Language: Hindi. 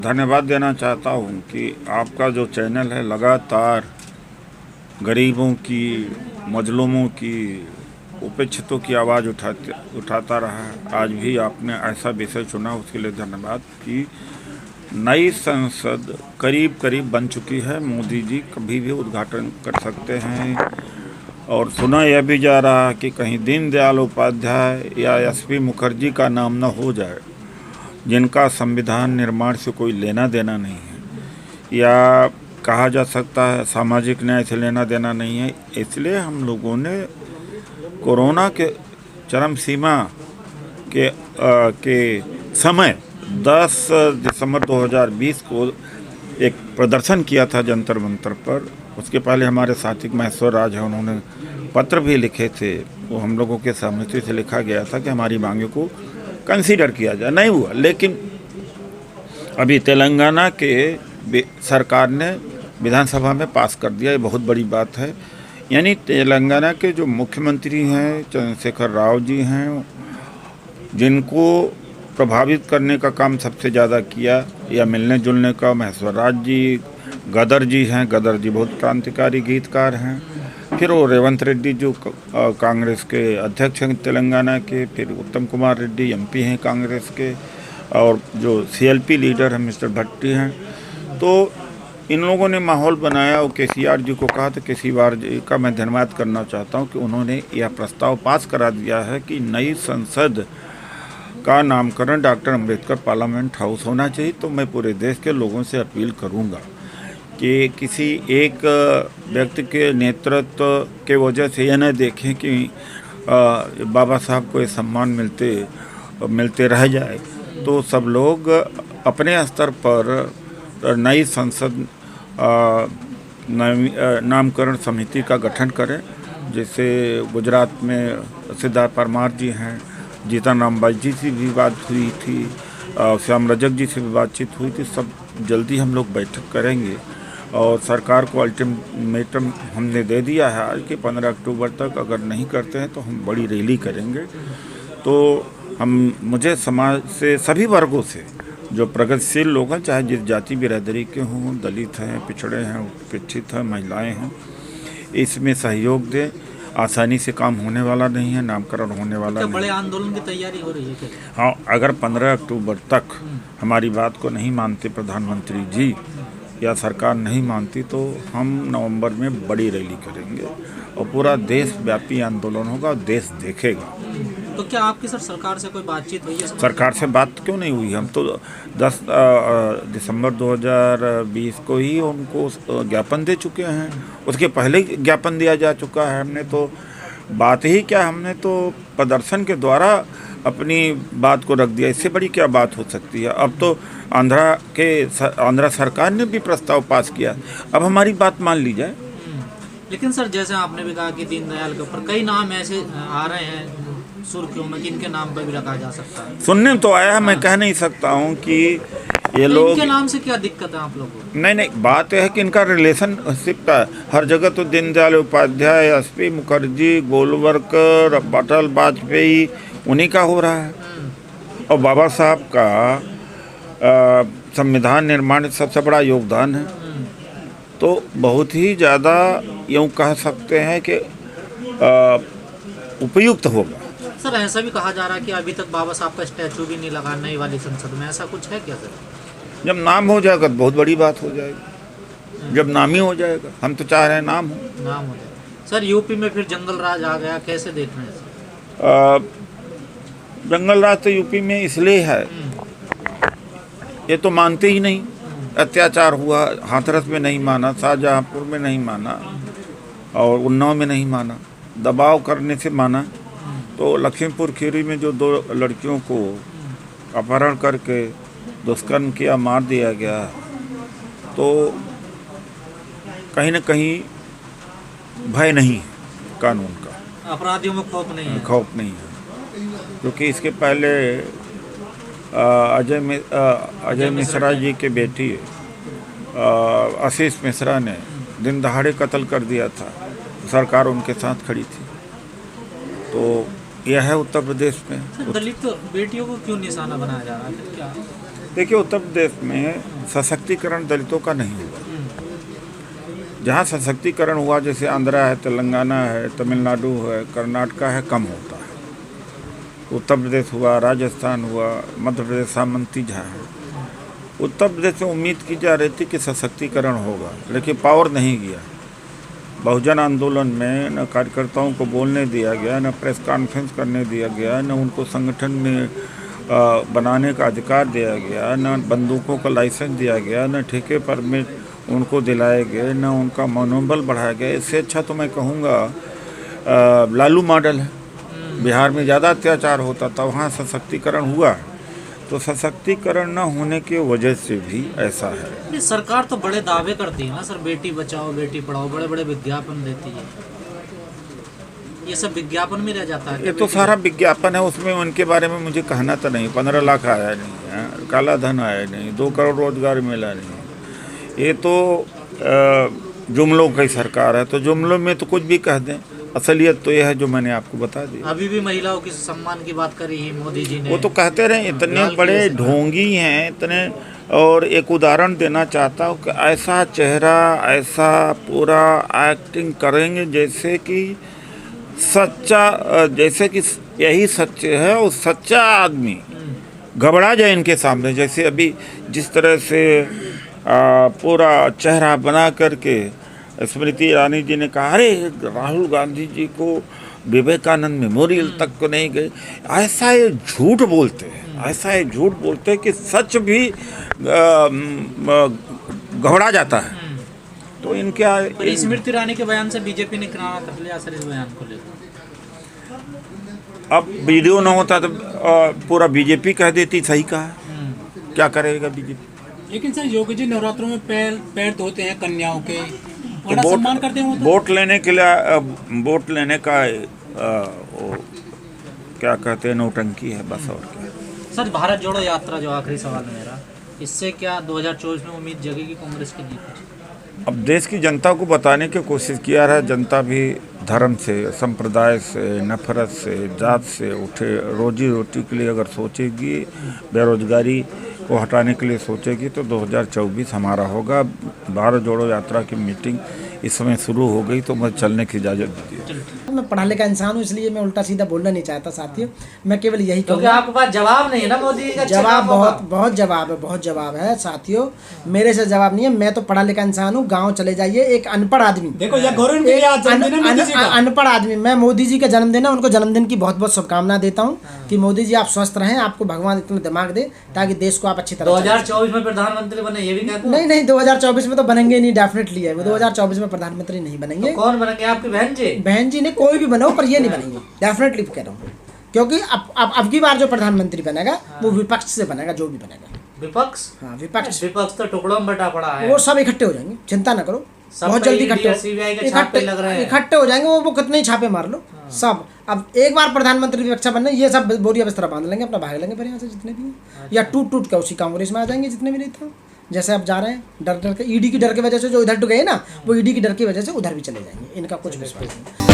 धन्यवाद देना चाहता हूँ कि आपका जो चैनल है लगातार गरीबों की, मजलूमों की, उपेक्षितों की आवाज़ उठाता रहा है। आज भी आपने ऐसा विषय चुना, उसके लिए धन्यवाद। कि नई संसद करीब करीब बन चुकी है, मोदी जी कभी भी उद्घाटन कर सकते हैं। और सुना यह भी जा रहा है कि कहीं दीनदयाल उपाध्याय या एसपी मुखर्जी का नाम न हो जाए, जिनका संविधान निर्माण से कोई लेना देना नहीं है, या कहा जा सकता है सामाजिक न्याय से लेना देना नहीं है। इसलिए हम लोगों ने कोरोना के चरम सीमा के समय 10 दिसंबर 2020 को एक प्रदर्शन किया था जंतर मंतर पर। उसके पहले हमारे साथी महेश्वर राज हैं, उन्होंने पत्र भी लिखे थे। वो हम लोगों के सहमति से लिखा गया था कि हमारी मांगों को कंसीडर किया जाए। नहीं हुआ, लेकिन अभी तेलंगाना के सरकार ने विधानसभा में पास कर दिया। ये बहुत बड़ी बात है। यानी तेलंगाना के जो मुख्यमंत्री हैं चंद्रशेखर राव जी हैं, जिनको प्रभावित करने का काम सबसे ज़्यादा किया या मिलने जुलने का महेश्वर राज जी, गदर जी हैं। गदर जी बहुत क्रांतिकारी गीतकार हैं। फिर वो रेवंत रेड्डी जो कांग्रेस के अध्यक्ष हैं तेलंगाना के, फिर उत्तम कुमार रेड्डी एमपी हैं कांग्रेस के, और जो सीएलपी लीडर हैं मिस्टर भट्टी हैं। तो इन लोगों ने माहौल बनाया और केसीआर जी को कहा। तो केसीआर जी का मैं धन्यवाद करना चाहता हूं कि उन्होंने यह प्रस्ताव पास करा दिया है कि नई संसद का नामकरण डॉक्टर अम्बेडकर पार्लियामेंट हाउस होना चाहिए। तो मैं पूरे देश के लोगों से अपील करूंगा कि किसी एक व्यक्ति के नेतृत्व के वजह से यह न देखें कि बाबा साहब को ये सम्मान मिलते रह जाए। तो सब लोग अपने स्तर पर नई संसद नामकरण समिति का गठन करें। जैसे गुजरात में सिद्धार्थ परमार जी हैं, जीतन राम जी से भी बात हुई थी, श्याम रजक जी से भी बातचीत हुई थी। सब जल्दी हम लोग बैठक करेंगे और सरकार को अल्टीमेटम हमने दे दिया है आज कि 15 अक्टूबर तक अगर नहीं करते हैं तो हम बड़ी रैली करेंगे। तो मुझे समाज से सभी वर्गों से जो प्रगतिशील लोग हैं, चाहे जिस जाति बिरादरी के हों, दलित हैं, पिछड़े हैं, उपेक्षित हैं, महिलाएं हैं, इसमें सहयोग दें। आसानी से काम होने वाला नहीं है, नामकरण होने वाला नहीं। बड़े आंदोलन की तैयारी हो रही है क्या? हाँ, अगर 15 अक्टूबर तक हमारी बात को नहीं मानते प्रधानमंत्री जी या सरकार नहीं मानती, तो हम नवंबर में बड़ी रैली करेंगे और पूरा देशव्यापी आंदोलन होगा और देश देखेगा। तो क्या आपकी सरकार से कोई बातचीत हुई है? सरकार से बात क्यों नहीं हुई? हम तो 10 दिसंबर 2020 को ही उनको ज्ञापन दे चुके हैं। उसके पहले ज्ञापन दिया जा चुका है। हमने तो बात ही क्या, हमने तो प्रदर्शन के द्वारा अपनी बात को रख दिया। इससे बड़ी क्या बात हो सकती है? अब तो आंध्रा सरकार ने भी प्रस्ताव पास किया। अब हमारी बात मान ली जाए। लेकिन सर, जैसे आपने भी कहा कि दीनदयाल के ऊपर कई नाम ऐसे आ रहे हैं सुर्खियों में, किनके नाम पर भी रखा जा सकता है। सुनने में तो आया है, मैं कह नहीं सकता हूँ कि ये लोग। इनके नाम से क्या दिक्कत है आप लोगों को? नहीं, बात यह है कि इनका रिलेशनशिप का हर जगह तो दीनदयाल उपाध्याय, एसपी मुखर्जी, गोलवलकर, अटल वाजपेयी उन्हीं का हो रहा है। और बाबा साहब का संविधान निर्माण में सबसे बड़ा योगदान है। तो बहुत ही ज़्यादा यूँ कह सकते हैं कि उपयुक्त होगा। सर, ऐसा भी कहा जा रहा है कि अभी तक बाबा साहब का स्टैचू भी नहीं लगा नई वाली संसद में। ऐसा कुछ है क्या सर? जब नाम हो जाएगा तो बहुत बड़ी बात हो जाएगी। जब नाम ही हो जाएगा, हम तो चाह रहे हैं नाम हो जाएगा। सर, यूपी में फिर जंगल राज आ गया, कैसे देख रहे हैं? जंगल राज तो यूपी में इसलिए है, ये तो मानते ही नहीं। अत्याचार हुआ, हाथरस में नहीं माना, शाहजहाँपुर में नहीं माना और उन्नाव में नहीं माना, दबाव करने से माना। तो लखीमपुर खीरी में जो 2 लड़कियों को अपहरण करके दुष्कर्म किया, मार दिया गया, तो कहीं न कहीं भय नहीं है कानून का, अपराधियों में खौफ नहीं है। खौफ नहीं है। क्योंकि इसके पहले अजय मिश्रा जी के बेटी आशीष मिश्रा ने दिन दहाड़े कत्ल कर दिया था, सरकार उनके साथ खड़ी थी। तो यह है उत्तर प्रदेश में। दलित बेटियों को क्यों निशाना बनाया जा रहा है? क्या देखिए, उत्तर प्रदेश में सशक्तिकरण दलितों का नहीं हुआ। जहाँ सशक्तिकरण हुआ, जैसे आंध्रा है, तेलंगाना है, तमिलनाडु है, कर्नाटका है, कम होता है। उत्तर प्रदेश हुआ, राजस्थान हुआ, मध्य प्रदेश सामंती जहाँ है। उत्तर प्रदेश से उम्मीद की जा रही थी कि सशक्तिकरण होगा, लेकिन पावर नहीं गया। बहुजन आंदोलन में न कार्यकर्ताओं को बोलने दिया गया, न प्रेस कॉन्फ्रेंस करने दिया गया, न उनको संगठन में बनाने का अधिकार दिया गया, न बंदूकों का लाइसेंस दिया गया, न ठेके परमिट उनको दिलाए गए, न उनका मनोबल बढ़ाया गया। इससे अच्छा तो मैं कहूँगा लालू मॉडल है। बिहार में ज़्यादा अत्याचार होता था, वहाँ सशक्तिकरण हुआ। तो सशक्तिकरण न होने की वजह से भी ऐसा है। ये सरकार तो बड़े दावे करती है ना सर, बेटी बचाओ बेटी पढ़ाओ, बड़े बड़े विज्ञापन देती है। ये सब विज्ञापन में रह जाता है। ये तो सारा विज्ञापन है, उसमें उनके बारे में मुझे कहना तो नहीं। 15 लाख आया नहीं है, काला धन आया नहीं, 2 करोड़ रोजगार मिला नहीं। ये तो जुमलों की सरकार है, तो जुमलों में तो कुछ भी कह दें। असलियत तो यह है जो मैंने आपको बता दी। अभी भी महिलाओं के सम्मान की बात करी है मोदी जी ने। वो तो कहते रहे, इतने बड़े ढोंगी हैं इतने। और एक उदाहरण देना चाहता हूँ कि ऐसा चेहरा, ऐसा पूरा एक्टिंग करेंगे जैसे कि सच्चा, जैसे कि यही सच्चे है और सच्चा आदमी घबरा जाए इनके सामने। जैसे अभी जिस तरह से पूरा चेहरा बना करके स्मृति ईरानी जी ने कहा, अरे राहुल गांधी जी को विवेकानंद मेमोरियल तक को नहीं गए। ऐसा ये झूठ बोलते हैं, ऐसा ये झूठ बोलते हैं कि सच भी घबरा जाता है। तो इनके स्मृति ईरानी के बयान से बीजेपी ने किनारा कर लिया सर इस बयान को लेकर। अब वीडियो ना होता तो पूरा बीजेपी कह देती सही कहा। क्या करेगा बीजेपी? लेकिन सर योगी जी नवरात्रों में पैर धोते हैं कन्याओं के, बड़ा सम्मान करते हैं। वोट लेने के लिए वोट लेने का वो क्या कहते हैं, नौटंकी है बस, और क्या। सर भारत जोड़ो यात्रा, जो आखिरी सवाल है मेरा, इससे क्या 2024 में उम्मीद जगेगी कांग्रेस की जीत? अब देश की जनता को बताने की कोशिश किया है। जनता भी धर्म से, संप्रदाय से, नफरत से, जात से उठे। रोजी रोटी के लिए अगर सोचेगी, बेरोजगारी को हटाने के लिए सोचेगी, तो 2024 हमारा होगा। भारत जोड़ो यात्रा की मीटिंग इस समय शुरू हो गई, तो मुझे चलने की इजाज़त दीजिए। मैं पढ़ा लिखा इंसान हूँ, इसलिए मैं उल्टा सीधा बोलना नहीं चाहता साथियों। मैं केवल यही क्योंकि आपके पास जवाब नहीं है ना मोदी जी का। जवाब बहुत जवाब है साथियों। मेरे से जवाब नहीं है। मैं तो पढ़ा लिखा इंसान हूँ। गाँव चले जाइए, एक अनपढ़ आदमी, देखो अनपढ़ आदमी, मैं मोदी जी का जन्मदिन है, उनको जन्मदिन की बहुत बहुत शुभकामनाएं देता हूँ कि मोदी जी आप स्वस्थ रहें, आपको भगवान इतना दिमाग दे ताकि देश को आप अच्छी तरह 2024 में प्रधानमंत्री बने, ये भी कहते हैं। नहीं 2024 में तो बनेंगे नहीं, डेफिनेटली है वो। 2024 में प्रधानमंत्री नहीं बनेंगे। कौन बनेंगे? आपकी बहन जी ने, कोई भी बनो, पर ये नहीं बनेंगे, डेफिनेटली कह रहा हूँ। क्योंकि अब की बार जो प्रधानमंत्री बनेगा वो विपक्ष से बनेगा, जो भी बनेगा। विपक्ष? हाँ, विपक्ष तो टुकड़ों में बटा पड़ा है। वो सब इकट्ठे हो जाएंगे, चिंता ना करो, बहुत जल्दी इकट्ठे हो जाएंगे। वो कितने ही छापे मार लो सब। अब एक बार प्रधानमंत्री विपक्ष बनने, ये सब बोरिया बिस्तरा बांध लेंगे, अपना भाग लेंगे फिर यहाँ से जितने भी हैं, या टूट के उसी कांग्रेस में आ जाएंगे जितने भी रहते हैं। जैसे अब जा रहे हैं डर के, ईडी की डर की वजह से जो इधर गए ना, वो ईडी की डर की वजह से उधर भी चले जाएंगे। इनका कुछ विश्वास नहीं।